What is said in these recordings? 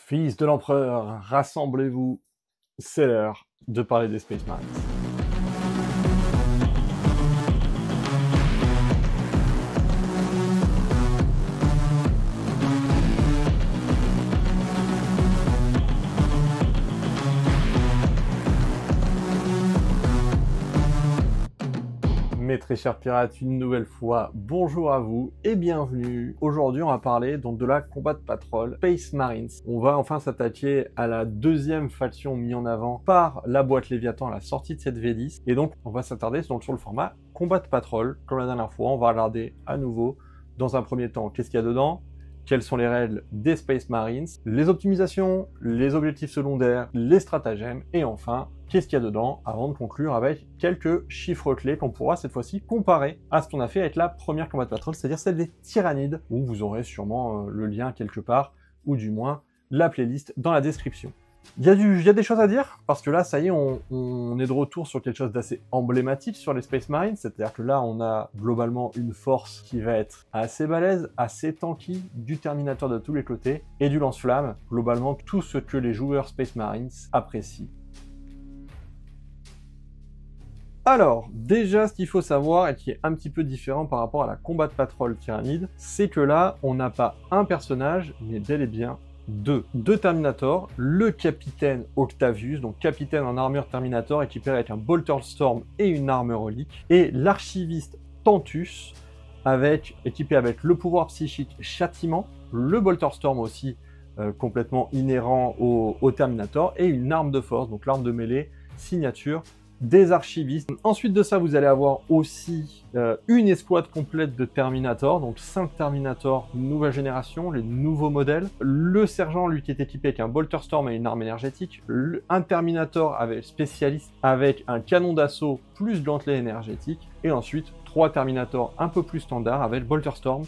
Fils de l'empereur, rassemblez-vous, c'est l'heure de parler des Space Marines. Mes très chers pirates, une nouvelle fois, bonjour à vous et bienvenue. Aujourd'hui, on va parler donc de la Combat Patrol Space Marines. On va enfin s'attaquer à la deuxième faction mise en avant par la boîte Léviathan à la sortie de cette V10. Et donc, on va s'attarder donc sur le format Combat Patrol. Comme la dernière fois, on va regarder à nouveau, dans un premier temps, qu'est-ce qu'il y a dedans, quelles sont les règles des Space Marines, les optimisations, les objectifs secondaires, les stratagèmes, et enfin, qu'est-ce qu'il y a dedans, avant de conclure avec quelques chiffres clés qu'on pourra cette fois-ci comparer à ce qu'on a fait avec la première Combat Patrol, c'est-à-dire celle des Tyrannides, où vous aurez sûrement le lien quelque part, ou du moins la playlist dans la description. Il y a des choses à dire, parce que là, ça y est, on est de retour sur quelque chose d'assez emblématique sur les Space Marines, c'est-à-dire que là, on a globalement une force qui va être assez balèze, assez tanky, du Terminator de tous les côtés, et du lance-flamme, globalement tout ce que les joueurs Space Marines apprécient. Alors, déjà, ce qu'il faut savoir, et qui est un petit peu différent par rapport à la Combat Patrol Tyrannide, c'est que là, on n'a pas un personnage, mais bel et bien deux Terminators, le capitaine Octavius, donc capitaine en armure Terminator, équipé avec un Bolter Storm et une armure relique, et l'archiviste Tantus, équipé avec le pouvoir psychique Châtiment, le Bolter Storm aussi, complètement inhérent au Terminator, et une arme de force, donc l'arme de mêlée, signature des archivistes. Ensuite de ça, vous allez avoir aussi une escouade complète de Terminator, donc 5 Terminator nouvelle génération, les nouveaux modèles. Le sergent, lui, qui est équipé avec un Bolter Storm et une arme énergétique. Un Terminator avec spécialiste avec un canon d'assaut plus gantelet énergétique. Et ensuite, 3 Terminator un peu plus standard avec Bolter Storm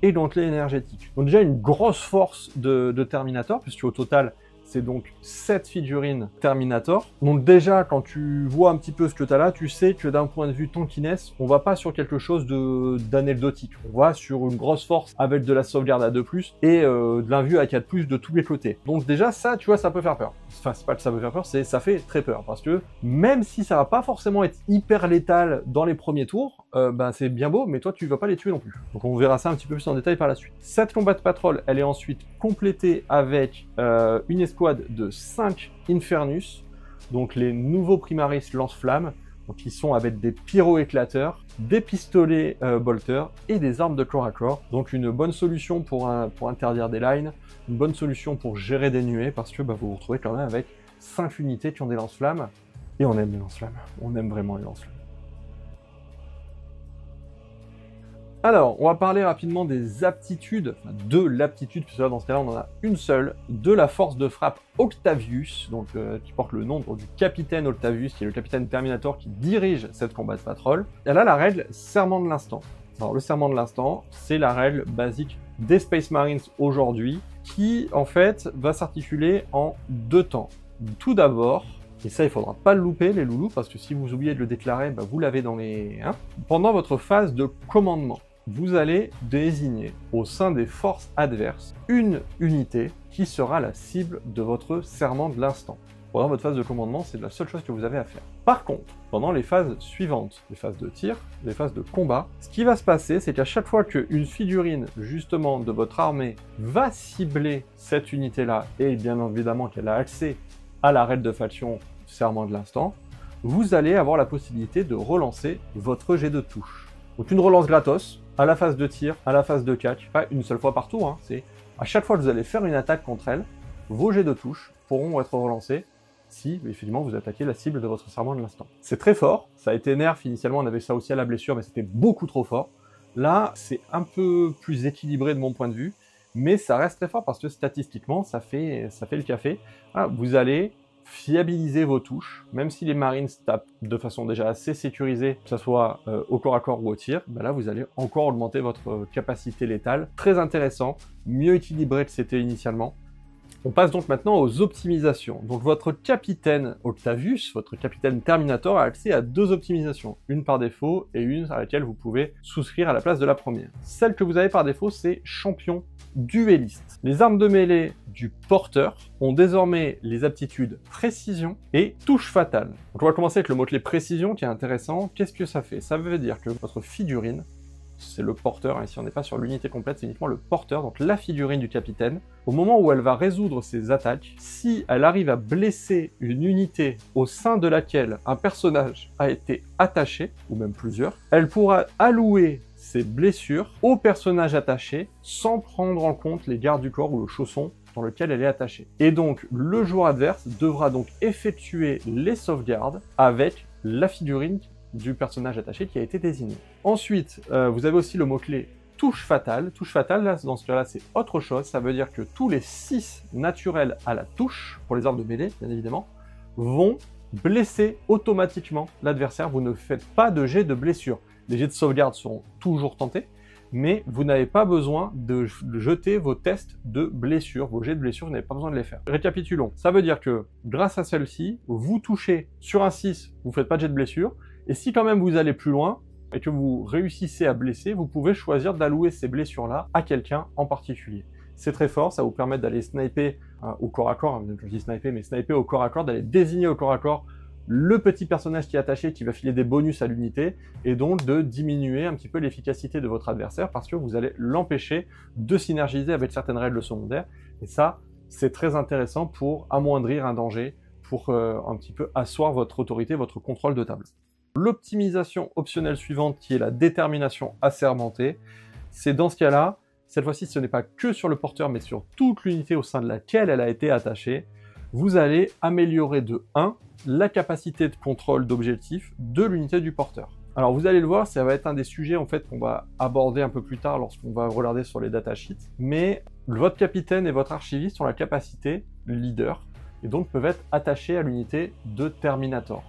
et gantelet énergétique. Donc déjà une grosse force de Terminator, puisque au total, c'est donc 7 figurines Terminator. Donc déjà, quand tu vois un petit peu ce que tu as là, tu sais que d'un point de vue tankiness, on va pas sur quelque chose d'anecdotique. On va sur une grosse force avec de la sauvegarde à 2+, et de l'invue à 4+, de tous les côtés. Donc déjà, ça, tu vois, ça peut faire peur. Enfin, c'est pas que ça peut faire peur, ça fait très peur. Parce que même si ça va pas forcément être hyper létal dans les premiers tours, c'est bien beau, mais toi, tu vas pas les tuer non plus. Donc on verra ça un petit peu plus en détail par la suite. Cette Combat Patrol, elle est ensuite complétée avec une escouade de 5 Infernus, donc les nouveaux Primaris lance-flammes, donc ils sont avec des pyro-éclateurs, des pistolets bolter et des armes de corps à corps. Donc une bonne solution pour interdire des lines, une bonne solution pour gérer des nuées, parce que vous vous retrouvez quand même avec 5 unités qui ont des lance-flammes, et on aime les lance-flammes, on aime vraiment les lance-flammes. Alors, on va parler rapidement des aptitudes, enfin de l'aptitude, puisque là, dans ce cas-là, on en a une seule, de la force de frappe Octavius, donc qui porte le nom du capitaine Octavius, qui est le capitaine Terminator qui dirige cette Combat Patrol. Elle a la règle Serment de l'instant. Alors, le Serment de l'instant, c'est la règle basique des Space Marines aujourd'hui, qui, en fait, va s'articuler en 2 temps. Tout d'abord, et ça, il faudra pas le louper, les loulous, parce que si vous oubliez de le déclarer, vous l'avez dans les... Pendant votre phase de commandement, vous allez désigner au sein des forces adverses une unité qui sera la cible de votre serment de l'instant. Pendant votre phase de commandement, c'est la seule chose que vous avez à faire. Par contre, pendant les phases suivantes, les phases de tir, les phases de combat, ce qui va se passer, c'est qu'à chaque fois qu'une figurine, justement, de votre armée va cibler cette unité-là, et bien évidemment qu'elle a accès à la règle de faction serment de l'instant, vous allez avoir la possibilité de relancer votre jet de touche. Donc une relance gratos, à la phase de tir, à la phase de catch, pas une seule fois par tour, c'est à chaque fois que vous allez faire une attaque contre elle, vos jets de touche pourront être relancés si, effectivement, vous attaquez la cible de votre serment de l'instant. C'est très fort, ça a été nerf, initialement on avait ça aussi à la blessure, mais c'était beaucoup trop fort. Là, c'est un peu plus équilibré de mon point de vue, mais ça reste très fort parce que statistiquement, ça fait le café. Voilà, vous allez fiabiliser vos touches, même si les Marines tapent de façon déjà assez sécurisée, que ce soit au corps à corps ou au tir, là vous allez encore augmenter votre capacité létale. Très intéressant, mieux équilibré que c'était initialement. On passe donc maintenant aux optimisations. Donc votre capitaine Octavius, votre capitaine Terminator a accès à 2 optimisations, une par défaut et une à laquelle vous pouvez souscrire à la place de la première. Celle que vous avez par défaut, c'est champion duelliste. Les armes de mêlée du porteur ont désormais les aptitudes précision et touche fatale. Donc on va commencer avec le mot-clé précision qui est intéressant. Qu'est-ce que ça fait? Ça veut dire que votre figurine, c'est le porteur, hein, si on n'est pas sur l'unité complète, c'est uniquement le porteur, donc la figurine du capitaine. Au moment où elle va résoudre ses attaques, si elle arrive à blesser une unité au sein de laquelle un personnage a été attaché, ou même plusieurs, elle pourra allouer ses blessures au personnage attaché sans prendre en compte les gardes du corps ou le chausson dans lequel elle est attachée. Et donc, le joueur adverse devra donc effectuer les sauvegardes avec la figurine du personnage attaché qui a été désigné. Ensuite, vous avez aussi le mot-clé touche fatale. Touche fatale, là, dans ce cas-là, c'est autre chose. Ça veut dire que tous les 6 naturels à la touche, pour les armes de mêlée, bien évidemment, vont blesser automatiquement l'adversaire. Vous ne faites pas de jet de blessure. Les jets de sauvegarde sont toujours tentés, mais vous n'avez pas besoin de jeter vos tests de blessure. Vos jets de blessure, vous n'avez pas besoin de les faire. Récapitulons. Ça veut dire que, grâce à celle-ci, vous touchez sur un 6, vous ne faites pas de jet de blessure, et si quand même vous allez plus loin, et que vous réussissez à blesser, vous pouvez choisir d'allouer ces blessures-là à quelqu'un en particulier. C'est très fort, ça va vous permettre d'aller sniper au corps à corps, je dis sniper, mais sniper au corps à corps, d'aller désigner au corps à corps le petit personnage qui est attaché, qui va filer des bonus à l'unité, et donc de diminuer un petit peu l'efficacité de votre adversaire, parce que vous allez l'empêcher de synergiser avec certaines règles secondaires, et ça, c'est très intéressant pour amoindrir un danger, pour un petit peu asseoir votre autorité, votre contrôle de table. L'optimisation optionnelle suivante, qui est la détermination assermentée, c'est dans ce cas-là, cette fois-ci ce n'est pas que sur le porteur, mais sur toute l'unité au sein de laquelle elle a été attachée, vous allez améliorer de 1 la capacité de contrôle d'objectif de l'unité du porteur. Alors vous allez le voir, ça va être un des sujets en fait qu'on va aborder un peu plus tard lorsqu'on va regarder sur les datasheets, mais votre capitaine et votre archiviste ont la capacité leader, et donc peuvent être attachés à l'unité de Terminator.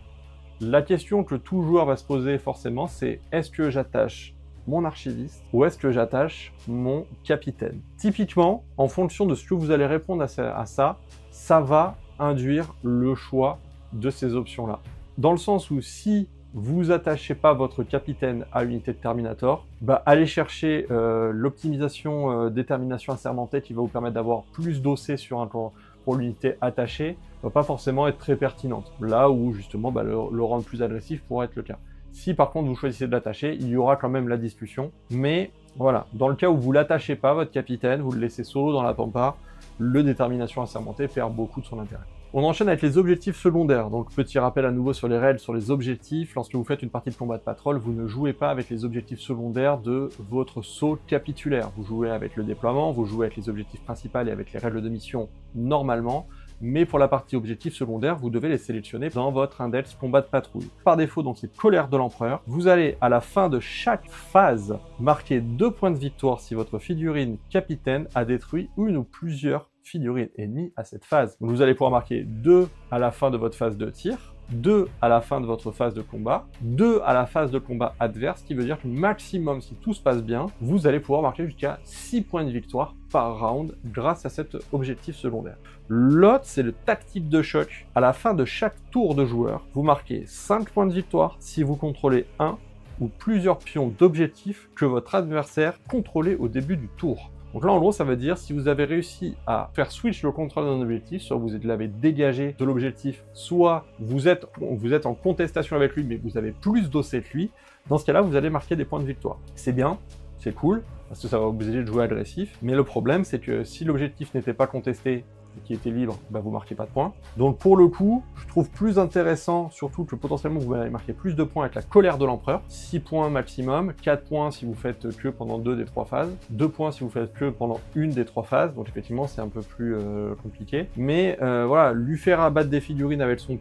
La question que tout joueur va se poser forcément, c'est est-ce que j'attache mon archiviste ou est-ce que j'attache mon capitaine? Typiquement, en fonction de ce que vous allez répondre à ça, ça va induire le choix de ces options-là. Dans le sens où si vous attachez pas votre capitaine à l'unité de Terminator, allez chercher l'optimisation détermination assermentée qui va vous permettre d'avoir plus d'OC sur un corps pour l'unité attachée, va pas forcément être très pertinente. Là où justement le rendre plus agressif pourrait être le cas. Si par contre vous choisissez de l'attacher, il y aura quand même la discussion. Mais voilà, dans le cas où vous l'attachez pas, votre capitaine, vous le laissez solo dans la pampa, le détermination assermentée perd beaucoup de son intérêt. On enchaîne avec les objectifs secondaires. Donc petit rappel à nouveau sur les règles, sur les objectifs. Lorsque vous faites une partie de combat de patrol, vous ne jouez pas avec les objectifs secondaires de votre saut capitulaire. Vous jouez avec le déploiement, vous jouez avec les objectifs principaux et avec les règles de mission normalement. Mais pour la partie objectif secondaire, vous devez les sélectionner dans votre index combat de patrouille. Par défaut, donc c'est colère de l'empereur. Vous allez à la fin de chaque phase marquer 2 points de victoire si votre figurine capitaine a détruit une ou plusieurs figurines ennemies à cette phase. Donc vous allez pouvoir marquer 2 à la fin de votre phase de tir, 2 à la fin de votre phase de combat, 2 à la phase de combat adverse, ce qui veut dire que maximum, si tout se passe bien, vous allez pouvoir marquer jusqu'à 6 points de victoire par round grâce à cet objectif secondaire. L'autre, c'est le tactique de choc. À la fin de chaque tour de joueur, vous marquez 5 points de victoire si vous contrôlez un ou plusieurs pions d'objectifs que votre adversaire contrôlait au début du tour. Donc là, en gros, ça veut dire si vous avez réussi à faire switch le contrôle d'un objectif, soit vous l'avez dégagé de l'objectif, soit vous êtes en contestation avec lui, mais vous avez plus d'OC que lui, dans ce cas-là, vous allez marquer des points de victoire. C'est bien, c'est cool, parce que ça va vous obliger de jouer agressif, mais le problème, c'est que si l'objectif n'était pas contesté, qui était libre, vous marquez pas de points. Donc pour le coup, je trouve plus intéressant, surtout que potentiellement vous allez marquer plus de points avec la colère de l'empereur, 6 points maximum, 4 points si vous faites que pendant 2 des 3 phases, 2 points si vous faites que pendant une des 3 phases, donc effectivement c'est un peu plus compliqué. Mais voilà, lui faire abattre des figurines avec son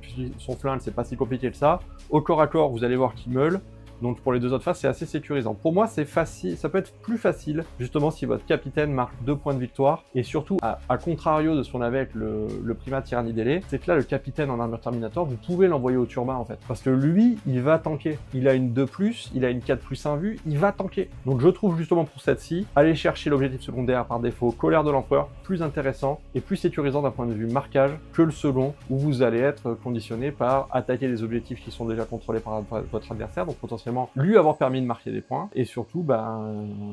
flingue, c'est pas si compliqué que ça. Au corps à corps, vous allez voir qu'il meule, Donc pour les deux autres phases, c'est assez sécurisant. Pour moi, c'est facile, ça peut être plus facile, justement, si votre capitaine marque 2 points de victoire, et surtout, à contrario de ce qu'on avait avec le primat tyrannide, c'est que là, le capitaine en armure Terminator, vous pouvez l'envoyer au turbin, en fait. Parce que lui, il va tanker. Il a une 2+, il a une 4+1 vue, il va tanker. Donc je trouve justement pour cette-ci, aller chercher l'objectif secondaire par défaut, colère de l'empereur, plus intéressant et plus sécurisant d'un point de vue marquage que le second, où vous allez être conditionné par attaquer les objectifs qui sont déjà contrôlés par votre adversaire, donc potentiellement lui avoir permis de marquer des points, et surtout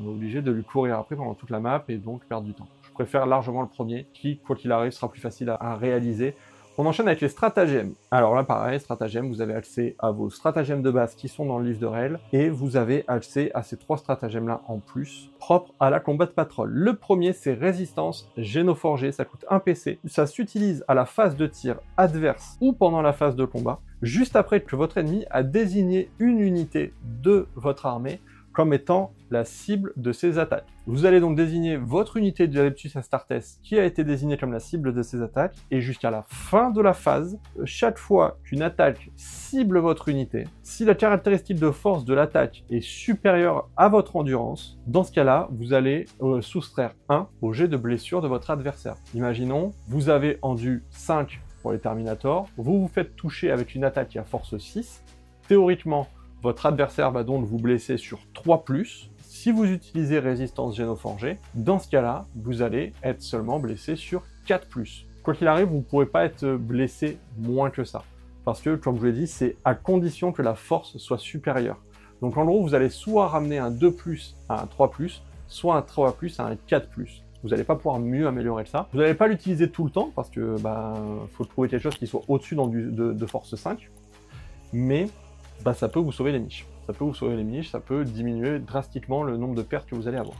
obligé de lui courir après pendant toute la map et donc perdre du temps. Je préfère largement le premier, qui, quoi qu'il arrive, sera plus facile à réaliser. On enchaîne avec les stratagèmes. Alors là, pareil, stratagèmes, vous avez accès à vos stratagèmes de base qui sont dans le livre de règles, et vous avez accès à ces 3 stratagèmes-là en plus, propres à la combat de patrol. Le premier, c'est résistance génoforgée, ça coûte 1 PC. Ça s'utilise à la phase de tir adverse ou pendant la phase de combat, juste après que votre ennemi a désigné une unité de votre armée comme étant la cible de ses attaques. Vous allez donc désigner votre unité de Adeptus Astartes qui a été désignée comme la cible de ses attaques, et jusqu'à la fin de la phase, chaque fois qu'une attaque cible votre unité, si la caractéristique de force de l'attaque est supérieure à votre endurance, dans ce cas-là, vous allez soustraire 1 au jet de blessure de votre adversaire. Imaginons, vous avez endu 5 pour les Terminators, vous vous faites toucher avec une attaque qui a force 6, théoriquement, votre adversaire va donc vous blesser sur 3+. Si vous utilisez résistance génoforgée, dans ce cas-là, vous allez être seulement blessé sur 4+. Quoi qu'il arrive, vous ne pourrez pas être blessé moins que ça. Parce que, comme je vous l'ai dit, c'est à condition que la force soit supérieure. Donc en gros, vous allez soit ramener un 2+ à un 3+, soit un 3+ à un 4+. Vous n'allez pas pouvoir mieux améliorer que ça. Vous n'allez pas l'utiliser tout le temps, parce que faut trouver quelque chose qui soit au-dessus de force 5. Mais ça peut vous sauver les niches. Ça peut vous sauver les niches, ça peut diminuer drastiquement le nombre de pertes que vous allez avoir.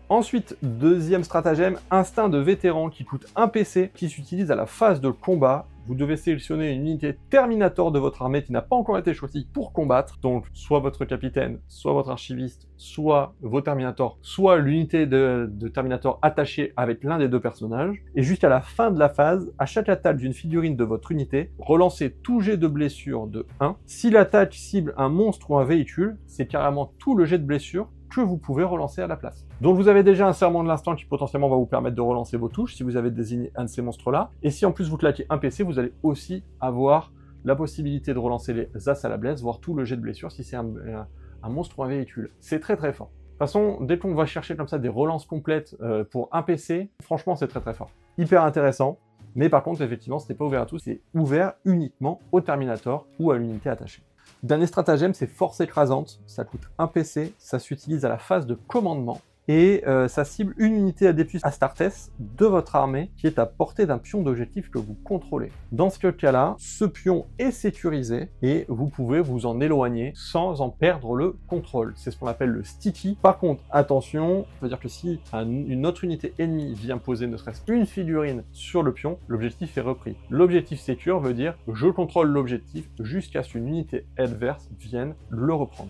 Ensuite, deuxième stratagème, instinct de vétéran qui coûte 1 PC, qui s'utilise à la phase de combat. Vous devez sélectionner une unité Terminator de votre armée qui n'a pas encore été choisie pour combattre. Donc, soit votre capitaine, soit votre archiviste, soit vos Terminators, soit l'unité de Terminator attachée avec l'un des deux personnages. Et jusqu'à la fin de la phase, à chaque attaque d'une figurine de votre unité, relancez tout jet de blessure de 1. Si l'attaque cible un monstre ou un véhicule, c'est carrément tout le jet de blessure que vous pouvez relancer à la place. Donc vous avez déjà un serment de l'instant qui potentiellement va vous permettre de relancer vos touches si vous avez désigné un de ces monstres-là. Et si en plus vous claquez un PC, vous allez aussi avoir la possibilité de relancer les as à la blesse, voire tout le jet de blessure si c'est un monstre ou un véhicule. C'est très très fort. De toute façon, dès qu'on va chercher comme ça des relances complètes pour un PC, franchement c'est très très fort. Hyper intéressant. Mais par contre, effectivement, ce n'est pas ouvert à tous, c'est ouvert uniquement au Terminator ou à l'unité attachée. Dernier stratagème, c'est force écrasante, ça coûte 1 PC, ça s'utilise à la phase de commandement, et ça cible une unité Adeptus Astartes de votre armée qui est à portée d'un pion d'objectif que vous contrôlez. Dans ce cas-là, ce pion est sécurisé et vous pouvez vous en éloigner sans en perdre le contrôle. C'est ce qu'on appelle le sticky. Par contre, attention, ça veut dire que si une autre unité ennemie vient poser ne serait-ce qu'une figurine sur le pion, l'objectif est repris. L'objectif secure veut dire je contrôle l'objectif jusqu'à ce qu'une unité adverse vienne le reprendre.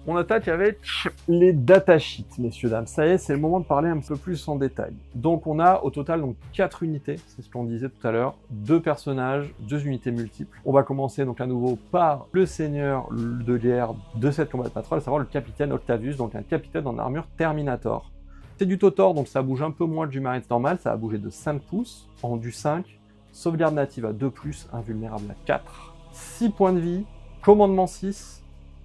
On attaque avec les datasheets, messieurs, dames. Ça y est, c'est le moment de parler un peu plus en détail. Donc on a au total 4 unités, c'est ce qu'on disait tout à l'heure, 2 personnages, 2 unités multiples. On va commencer donc à nouveau par le seigneur de guerre de cette combat de patrol, à savoir le capitaine Octavius, donc un capitaine en armure Terminator. C'est du Totor, donc ça bouge un peu moins que du Marines normal, ça va bouger de 5 pouces, en du 5, sauvegarde native à 2+, invulnérable à 4, 6 points de vie, commandement 6,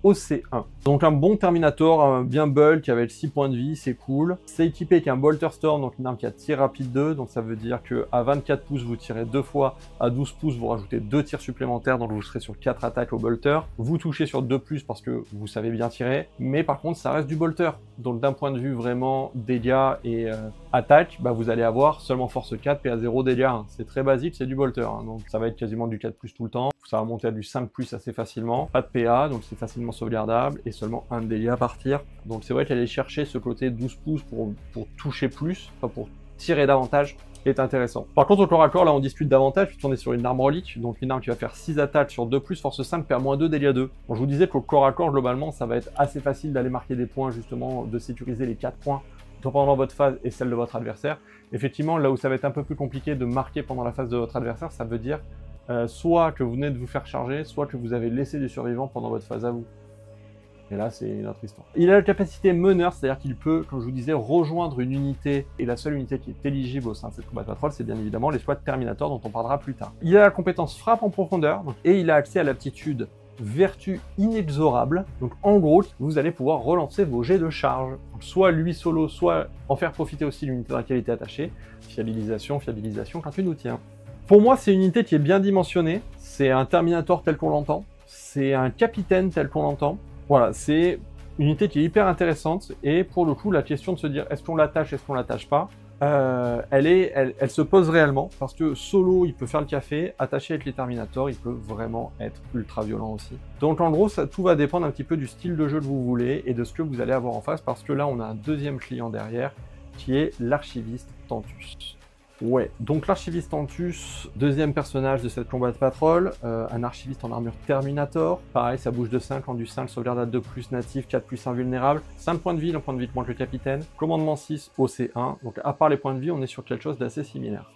OC1. Donc un bon Terminator, bien bulk, avec 6 points de vie, c'est cool. C'est équipé avec un Bolter Storm, donc une arme qui a tir rapide 2, donc ça veut dire qu'à 24 pouces, vous tirez 2 fois, à 12 pouces, vous rajoutez 2 tirs supplémentaires, donc vous serez sur 4 attaques au Bolter. Vous touchez sur 2+, parce que vous savez bien tirer, mais par contre, ça reste du Bolter. Donc d'un point de vue vraiment dégâts et attaque, vous allez avoir seulement force 4, PA 0, dégâts 1. C'est très basique, c'est du Bolter, donc ça va être quasiment du 4+ tout le temps. Ça va monter à du 5+ assez facilement. Pas de PA, donc c'est facilement sauvegardable, et seulement un dégât à partir. Donc c'est vrai qu'aller chercher ce côté 12 pouces pour toucher plus, enfin pour tirer davantage, est intéressant. Par contre, au corps à corps, là on discute davantage, puisqu'on est sur une arme relique, donc une arme qui va faire 6 attaques sur 2+, force 5, PA-2, dégâts 2. Donc je vous disais qu'au corps à corps, globalement, ça va être assez facile d'aller marquer des points, justement, de sécuriser les 4 points pendant votre phase et celle de votre adversaire. Effectivement, là où ça va être un peu plus compliqué de marquer pendant la phase de votre adversaire, ça veut dire soit que vous venez de vous faire charger, soit que vous avez laissé des survivants pendant votre phase à vous. Et là, c'est une autre histoire. Il a la capacité meneur, c'est-à-dire qu'il peut, comme je vous disais, rejoindre une unité, et la seule unité qui est éligible au sein de cette combat patrol, c'est bien évidemment les squads Terminator, dont on parlera plus tard. Il a la compétence frappe en profondeur, et il a accès à l'aptitude vertu inexorable. Donc en gros, vous allez pouvoir relancer vos jets de charge. Donc, soit lui solo, soit en faire profiter aussi l'unité dans laquelle il est attaché. Fiabilisation quand tu nous tiens. Pour moi, c'est une unité qui est bien dimensionnée. C'est un Terminator tel qu'on l'entend. C'est un capitaine tel qu'on l'entend. Voilà, c'est une unité qui est hyper intéressante. Et pour le coup, la question de se dire est-ce qu'on l'attache, est-ce qu'on l'attache pas, elle se pose réellement, parce que solo, il peut faire le café, attaché avec les Terminators, il peut vraiment être ultra violent aussi. Donc en gros, tout va dépendre un petit peu du style de jeu que vous voulez et de ce que vous allez avoir en face, parce que là, on a un deuxième client derrière, qui est l'archiviste Tantus. Ouais, donc l'archiviste Tantus, deuxième personnage de cette combat de patrol, un archiviste en armure Terminator, pareil, ça bouge de 5 en du 5, sauvegarde à 2+, natif, 4+ invulnérable, 5 points de vie, un point de vie de moins que le capitaine, commandement 6, OC1, donc à part les points de vie, on est sur quelque chose d'assez similaire.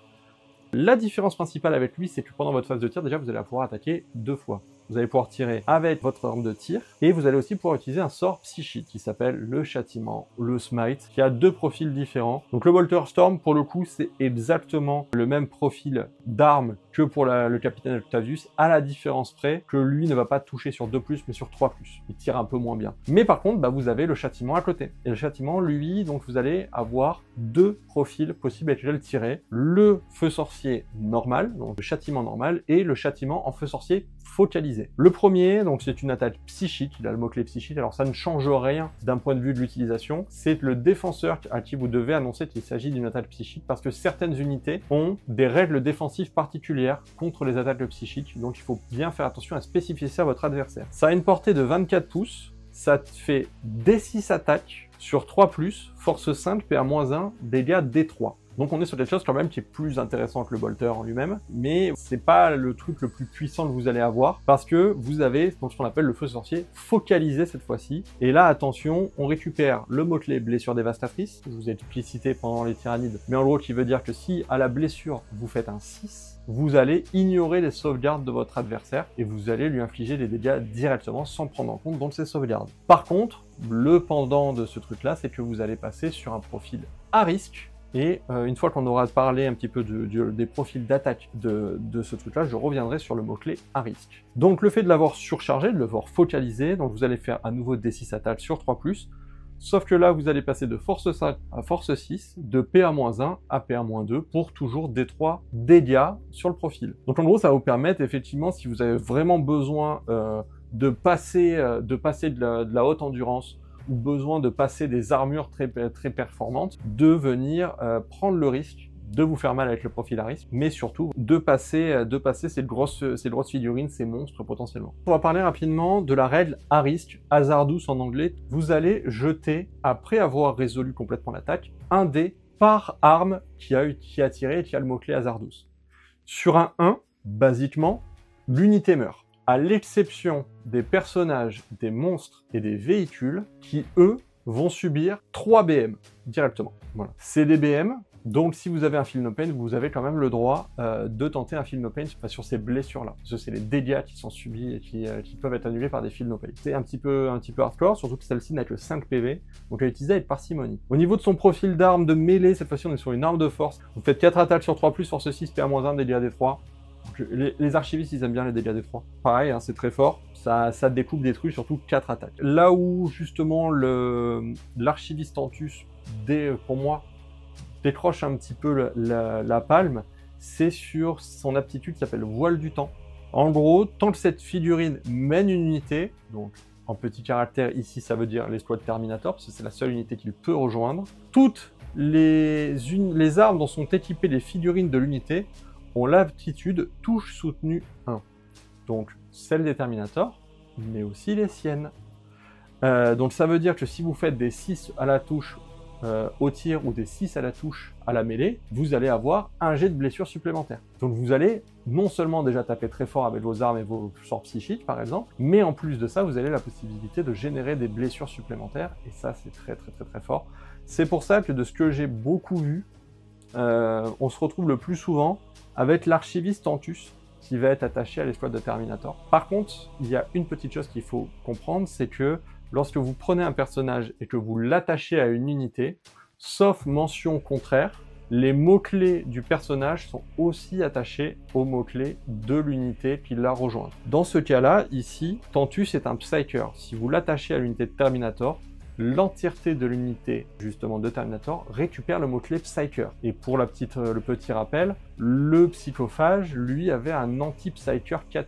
La différence principale avec lui, c'est que pendant votre phase de tir, déjà, vous allez pouvoir attaquer 2 fois. Vous allez pouvoir tirer avec votre arme de tir, et vous allez aussi pouvoir utiliser un sort psychique qui s'appelle le châtiment, le smite, qui a 2 profils différents. Donc le Bolter Storm, pour le coup, c'est exactement le même profil d'arme que pour le capitaine Octavius, à la différence près que lui ne va pas toucher sur 2+, mais sur 3+. Il tire un peu moins bien. Mais par contre, bah, vous avez le châtiment à côté. Et le châtiment, lui, donc vous allez avoir 2 profils possibles avec lesquels tirer. Le feu sorcier normal, donc le châtiment normal, et le châtiment en feu sorcier focalisé. Le premier, donc c'est une attaque psychique, il a le mot-clé psychique, alors ça ne change rien d'un point de vue de l'utilisation. C'est le défenseur à qui vous devez annoncer qu'il s'agit d'une attaque psychique, parce que certaines unités ont des règles défensives particulières contre les attaques psychiques, donc il faut bien faire attention à spécifier ça à votre adversaire. Ça a une portée de 24 pouces, ça te fait D6 attaques sur 3+, force 5, PA-1, dégâts D3. Donc on est sur quelque chose quand même qui est plus intéressant que le bolter en lui-même, mais c'est pas le truc le plus puissant que vous allez avoir, parce que vous avez donc ce qu'on appelle le feu sorcier focalisé cette fois-ci. Et là, attention, on récupère le mot-clé blessure dévastatrice, que je vous ai explicité pendant les tyrannides, mais en gros qui veut dire que si à la blessure vous faites un 6, vous allez ignorer les sauvegardes de votre adversaire et vous allez lui infliger des dégâts directement sans prendre en compte donc ses sauvegardes. Par contre, le pendant de ce truc-là, c'est que vous allez passer sur un profil à risque. Et une fois qu'on aura parlé un petit peu des profils d'attaque de ce truc-là, je reviendrai sur le mot-clé à risque. Donc le fait de l'avoir surchargé, de l'avoir focalisé, donc vous allez faire à nouveau D6 attaques sur 3+, sauf que là vous allez passer de force 5 à force 6, de PA-1 à PA-2 pour toujours D3 dégâts sur le profil. Donc en gros ça va vous permettre effectivement, si vous avez vraiment besoin de passer de la haute endurance, ou besoin de passer des armures très performantes, de venir prendre le risque de vous faire mal avec le profil à risque, mais surtout de passer ces grosses figurines, ces monstres potentiellement. On va parler rapidement de la règle à risque, Hazardous en anglais. Vous allez jeter, après avoir résolu complètement l'attaque, un dé par arme qui a tiré et qui a le mot-clé Hazardous. Sur un 1, basiquement, l'unité meurt. À l'exception des personnages, des monstres et des véhicules qui, eux, vont subir 3 BM directement. Voilà. C'est des BM, donc si vous avez un Feel No Pain, vous avez quand même le droit de tenter un Feel No Pain sur ces blessures-là. Parce que c'est les dégâts qui sont subis et qui peuvent être annulés par des Feel No Pain. C'est un petit peu hardcore, surtout que celle-ci n'a que 5 PV, donc à utiliser avec parcimonie. Au niveau de son profil d'arme de mêlée, cette fois-ci on est sur une arme de force. Vous faites 4 attaques sur 3+, force 6, PA-1, dégâts D3. Les archivistes, ils aiment bien les dégâts des 3. Pareil, hein, c'est très fort. Ça découpe des trucs, surtout 4 attaques. Là où, justement, l'archiviste Tantus, pour moi, décroche un petit peu la palme, c'est sur son aptitude qui s'appelle Voile du Temps. En gros, tant que cette figurine mène une unité, donc en petit caractère, ici, ça veut dire les squads Terminator, parce que c'est la seule unité qu'il peut rejoindre, toutes les armes dont sont équipées les figurines de l'unité ont l'aptitude touche soutenue 1. Donc celle des Terminators, mais aussi les siennes. Donc ça veut dire que si vous faites des 6 à la touche au tir ou des 6 à la touche à la mêlée, vous allez avoir un jet de blessure supplémentaire. Donc vous allez non seulement déjà taper très fort avec vos armes et vos sorts psychiques par exemple, mais en plus de ça, vous avez la possibilité de générer des blessures supplémentaires, et ça c'est très fort. C'est pour ça que de ce que j'ai beaucoup vu, on se retrouve le plus souvent avec l'archiviste Tantus, qui va être attaché à l'escouade de Terminator. Par contre, il y a une petite chose qu'il faut comprendre, c'est que lorsque vous prenez un personnage et que vous l'attachez à une unité, sauf mention contraire, les mots-clés du personnage sont aussi attachés aux mots-clés de l'unité qui l'a rejoint. Dans ce cas-là, ici, Tantus est un Psyker. Si vous l'attachez à l'unité de Terminator, l'entièreté de l'unité justement de Terminator récupère le mot-clé Psyker. Et pour le petit rappel, le Psychophage, lui, avait un anti-Psyker 4+.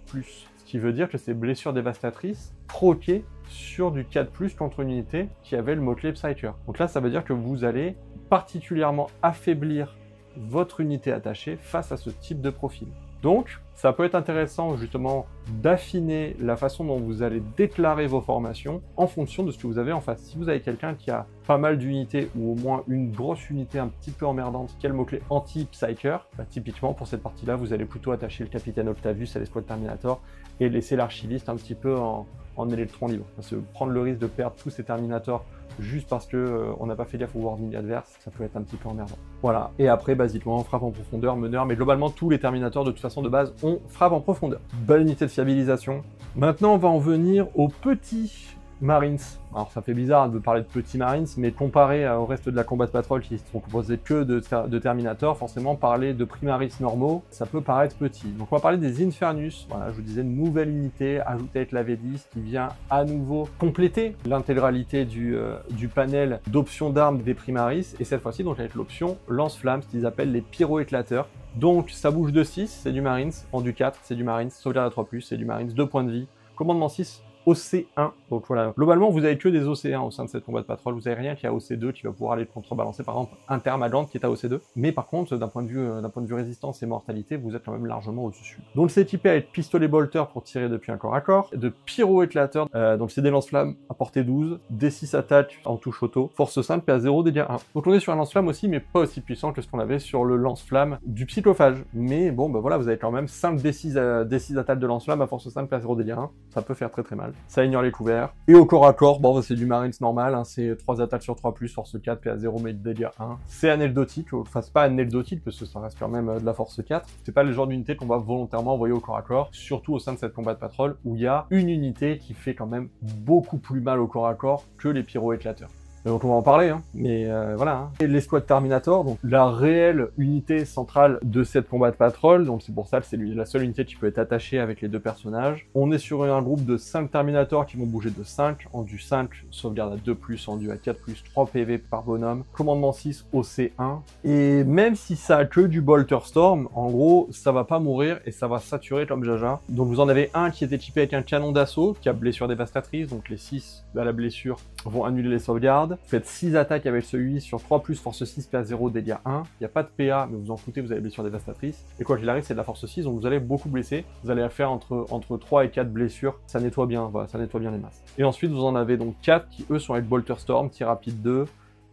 Ce qui veut dire que ses blessures dévastatrices proquaient sur du 4+, contre une unité qui avait le mot-clé Psyker. Donc là, ça veut dire que vous allez particulièrement affaiblir votre unité attachée face à ce type de profil. Donc, ça peut être intéressant justement d'affiner la façon dont vous allez déclarer vos formations en fonction de ce que vous avez en face. Si vous avez quelqu'un qui a pas mal d'unités ou au moins une grosse unité un petit peu emmerdante qui a le mot-clé anti-Psyker, bah, typiquement pour cette partie-là, vous allez plutôt attacher le capitaine Octavius à l'escouade Terminator et laisser l'archiviste un petit peu en électron libre. Parce que prendre le risque de perdre tous ces Terminators juste parce que on n'a pas fait gaffe au wording adverse, ça peut être un petit peu emmerdant. Voilà, et après, basiquement, frappe en profondeur, meneur, mais globalement, tous les Terminators, de toute façon, de base, ont frappe en profondeur. Bonne unité de fiabilisation. Maintenant, on va en venir aux petits Marines. Alors, ça fait bizarre de parler de petits Marines, mais comparé au reste de la Combat Patrol qui sont composés que de Terminator, forcément, parler de Primaris normaux, ça peut paraître petit. Donc, on va parler des Infernus. Voilà, je vous disais, une nouvelle unité ajoutée avec la V10 qui vient à nouveau compléter l'intégralité du panel d'options d'armes des Primaris, et cette fois-ci, donc, avec l'option lance-flamme, ce qu'ils appellent les pyro-éclateurs. Donc, ça bouge de 6, c'est du Marines, en du 4, c'est du Marines, sauvegarde à 3+, c'est du Marines, 2 points de vie, commandement 6, OC1, donc voilà. Globalement, vous avez que des OC1 au sein de cette Combat Patrol, vous avez rien qui a OC2 qui va pouvoir aller contrebalancer, par exemple, un Termagant qui est à OC2. Mais par contre, d'un point de vue résistance et mortalité, vous êtes quand même largement au-dessus. Donc c'est équipé avec pistolet bolter pour tirer depuis un corps à corps, de pyro-éclateur, donc c'est des lance-flammes à portée 12, D6 attaque en touche auto, force 5, PA 0, dégâts 1. Donc on est sur un lance-flamme aussi, mais pas aussi puissant que ce qu'on avait sur le lance-flamme du Psychophage. Mais bon, bah voilà, vous avez quand même 5 D6 attaques de lance-flamme à force 5, PA 0, dégâts 1. Ça peut faire très très mal. Ça ignore les couverts. Et au corps à corps, bon, c'est du Marines normal, hein, c'est 3 attaques sur 3+, force 4, PA 0, mais dégâts 1. C'est anecdotique, enfin c'est pas anecdotique, parce que ça reste quand même de la force 4. C'est pas le genre d'unité qu'on va volontairement envoyer au corps à corps, surtout au sein de cette Combat Patrol, où il y a une unité qui fait quand même beaucoup plus mal au corps à corps que les pyro-éclateurs. Donc on va en parler, hein. Mais voilà. Hein. Et l'escouade Terminator, donc la réelle unité centrale de cette Combat Patrol, donc c'est pour ça que c'est la seule unité qui peut être attachée avec les deux personnages. On est sur un groupe de 5 Terminators qui vont bouger de 5, en du 5, sauvegarde à 2+, en du à 4+, 3 PV par bonhomme, commandement 6, OC1. Et même si ça a que du Bolter Storm, en gros, ça va pas mourir et ça va saturer comme jaja. Donc vous en avez un qui est équipé avec un canon d'assaut, qui a blessure dévastatrice, donc les 6 à la blessure vont annuler les sauvegardes. Faites 6 attaques avec celui sur 3+, force 6, PA 0, dégâts 1. Il n'y a pas de PA, mais vous en foutez, vous avez blessure dévastatrice. Et quoi qu'il arrive, c'est de la force 6, donc vous allez beaucoup blesser. Vous allez faire entre 3 et 4 blessures. Ça nettoie bien, voilà, ça nettoie bien les masses. Et ensuite, vous en avez donc 4 qui, eux, sont avec Bolter Storm, tir rapide 2,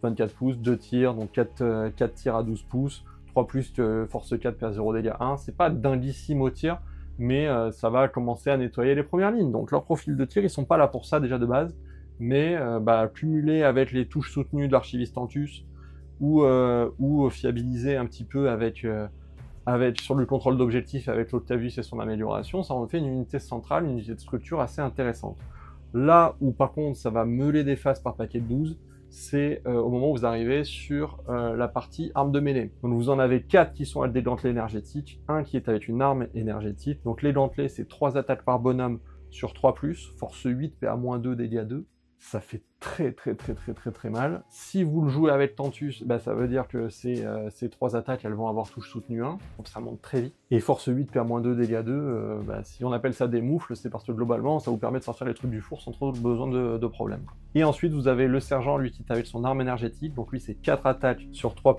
24 pouces, 2 tirs, donc 4 tirs à 12 pouces, 3+, force 4, PA 0, dégâts 1. C'est pas dinguissime au tir, mais ça va commencer à nettoyer les premières lignes. Donc leur profil de tir, ils sont pas là pour ça déjà de base. Mais cumulé avec les touches soutenues de l'archiviste Tantus ou fiabilisé un petit peu avec sur le contrôle d'objectif avec l'Octavius et son amélioration, ça en fait une unité centrale, une unité de structure assez intéressante. Là où par contre ça va meuler des faces par paquet de 12, c'est au moment où vous arrivez sur la partie arme de mêlée. Donc vous en avez 4 qui sont avec des gantelets énergétiques, un qui est avec une arme énergétique. Donc les gantelets, c'est 3 attaques par bonhomme sur 3+, force 8, PA-2, dégâts 2. Ça fait très mal. Si vous le jouez avec Tantus, bah, ça veut dire que ces 3 attaques, elles vont avoir touche soutenue 1, donc ça monte très vite. Et force 8, PA-2, dégâts 2, si on appelle ça des moufles, c'est parce que globalement, ça vous permet de sortir les trucs du four sans trop besoin de problème. Et ensuite, vous avez le sergent, lui, qui est avec son arme énergétique, donc lui, c'est 4 attaques sur 3+,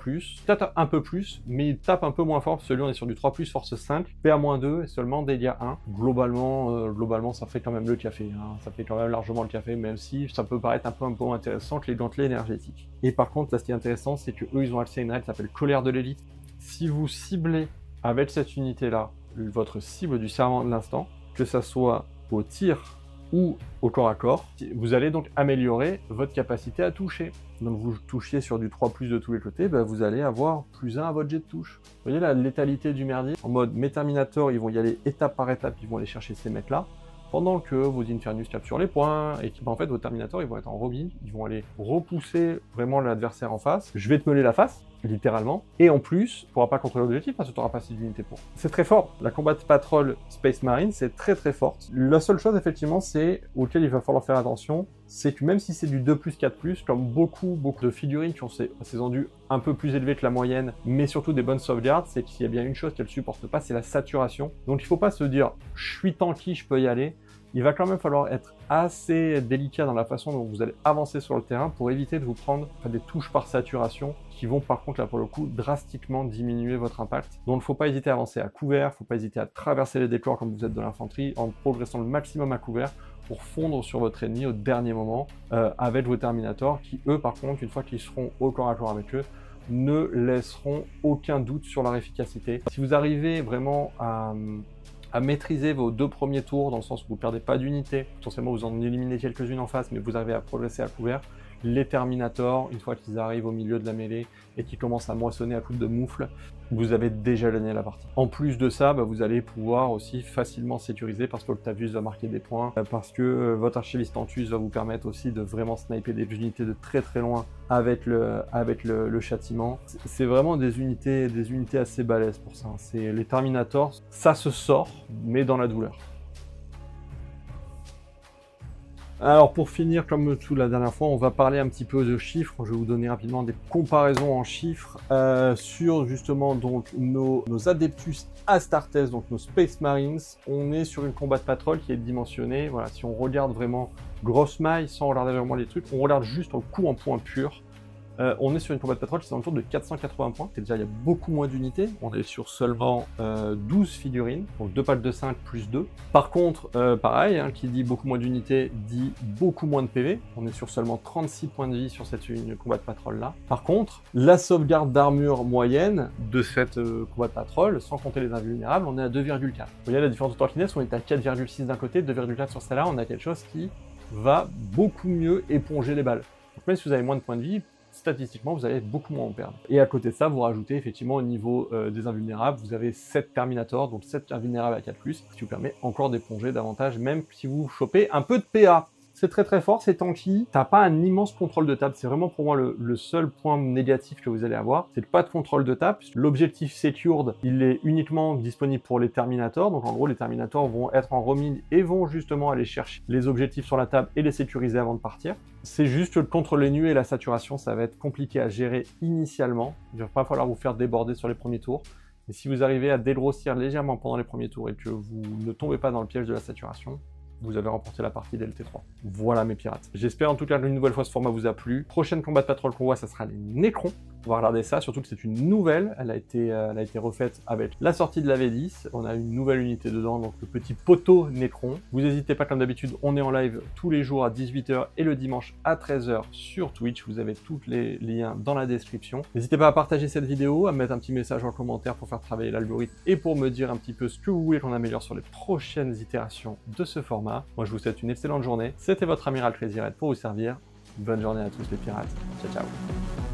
peut-être un peu plus, mais il tape un peu moins fort, parce que lui, on est sur du 3+, force 5, PA-2, et seulement dégâts 1. Globalement, ça fait quand même le café, hein. Ça fait quand même largement le café, même si ça peut paraître un peu moins intéressant que les gantelets énergétiques. Et par contre, là, ce qui est intéressant, c'est que eux, ils ont accès à une règle qui s'appelle colère de l'élite. Si vous ciblez avec cette unité-là votre cible du serment de l'instant, que ça soit au tir ou au corps à corps, vous allez donc améliorer votre capacité à toucher. Donc vous touchiez sur du 3+ de tous les côtés, vous allez avoir +1 à votre jet de touche. Vous voyez la létalité du merdier? En mode mes Terminators, ils vont y aller étape par étape, ils vont aller chercher ces mecs-là, pendant que vos Infernus tapent sur les points, et en fait vos Terminators ils vont être en robille, ils vont aller repousser vraiment l'adversaire en face. Je vais te meuler la face, littéralement, et en plus, tu ne pourras pas contrôler l'objectif parce que tu n'auras pas assez d'unités pour. C'est très fort, la Combat Patrol Space Marine, c'est très forte. La seule chose effectivement, c'est auquel il va falloir faire attention, c'est que même si c'est du 2+, 4+, comme beaucoup de figurines qui ont ces endus un peu plus élevés que la moyenne, mais surtout des bonnes sauvegardes, c'est qu'il y a bien une chose qu'elle ne supporte pas, c'est la saturation. Donc il ne faut pas se dire « je suis tanky, je peux y aller ». Il va quand même falloir être assez délicat dans la façon dont vous allez avancer sur le terrain pour éviter de vous prendre des touches par saturation qui vont par contre là pour le coup drastiquement diminuer votre impact. Donc il ne faut pas hésiter à avancer à couvert, il ne faut pas hésiter à traverser les décors comme vous êtes de l'infanterie en progressant le maximum à couvert pour fondre sur votre ennemi au dernier moment avec vos Terminators qui eux par contre une fois qu'ils seront au corps à corps avec eux ne laisseront aucun doute sur leur efficacité. Si vous arrivez vraiment à maîtriser vos 2 premiers tours, dans le sens où vous ne perdez pas d'unité, potentiellement vous en éliminez quelques-unes en face, mais vous arrivez à progresser à couvert, les Terminators, une fois qu'ils arrivent au milieu de la mêlée et qu'ils commencent à moissonner à coups de moufle, vous avez déjà gagné la partie. En plus de ça, vous allez pouvoir aussi facilement sécuriser parce que Octavius va marquer des points, parce que votre Archiviste Antus va vous permettre aussi de vraiment sniper des unités de très loin avec le châtiment. C'est vraiment des unités assez balèzes pour ça. C'est les Terminators, ça se sort, mais dans la douleur. Alors pour finir, comme tout la dernière fois, on va parler un petit peu de chiffres. Je vais vous donner rapidement des comparaisons en chiffres sur justement donc nos Adeptus Astartes, donc nos Space Marines. On est sur une Combat Patrol qui est dimensionnée. Voilà, si on regarde vraiment grosse maille, sans regarder vraiment les trucs, on regarde juste en coup en points purs. On est sur une Combat Patrol qui est autour de 480 points. Déjà, il y a beaucoup moins d'unités. On est sur seulement 12 figurines, donc 2 packs de 5 plus 2. Par contre, pareil, qui dit beaucoup moins d'unités, dit beaucoup moins de PV. On est sur seulement 36 points de vie sur cette Combat Patrol là. Par contre, la sauvegarde d'armure moyenne de cette Combat Patrol, sans compter les invulnérables, on est à 2,4. Vous voyez la différence de Torquiness, on est à 4,6 d'un côté, 2,4 sur celle-là, on a quelque chose qui va beaucoup mieux éponger les balles. Donc même si vous avez moins de points de vie, statistiquement, vous allez beaucoup moins en perdre. Et à côté de ça, vous rajoutez effectivement au niveau des invulnérables, vous avez 7 Terminators, donc 7 invulnérables à 4+, ce qui vous permet encore d'éponger davantage, même si vous chopez un peu de PA. C'est très fort, c'est tanky, t'as pas un immense contrôle de table, c'est vraiment pour moi le seul point négatif que vous allez avoir, c'est pas de contrôle de table. L'objectif secured, il est uniquement disponible pour les Terminators, donc en gros les Terminators vont être en roaming et vont justement aller chercher les objectifs sur la table et les sécuriser avant de partir. C'est juste que contre les nuées et la saturation, ça va être compliqué à gérer initialement, il va pas falloir vous faire déborder sur les premiers tours. Mais si vous arrivez à dégrossir légèrement pendant les premiers tours et que vous ne tombez pas dans le piège de la saturation, vous avez remporté la partie d'LT3. Voilà mes pirates. J'espère en tout cas qu'une nouvelle fois ce format vous a plu. Prochaine Combat Patrol qu'on voit, ça sera les Necrons. On va regarder ça, surtout que c'est une nouvelle. Elle a été refaite avec la sortie de la V10. On a une nouvelle unité dedans, donc le petit poteau Necron. Vous n'hésitez pas, comme d'habitude, on est en live tous les jours à 18 h et le dimanche à 13 h sur Twitch. Vous avez tous les liens dans la description. N'hésitez pas à partager cette vidéo, à mettre un petit message en commentaire pour faire travailler l'algorithme et pour me dire un petit peu ce que vous voulez qu'on améliore sur les prochaines itérations de ce format. Moi, je vous souhaite une excellente journée. C'était votre amiral Crazy Red pour vous servir. Bonne journée à tous les pirates. Ciao, ciao.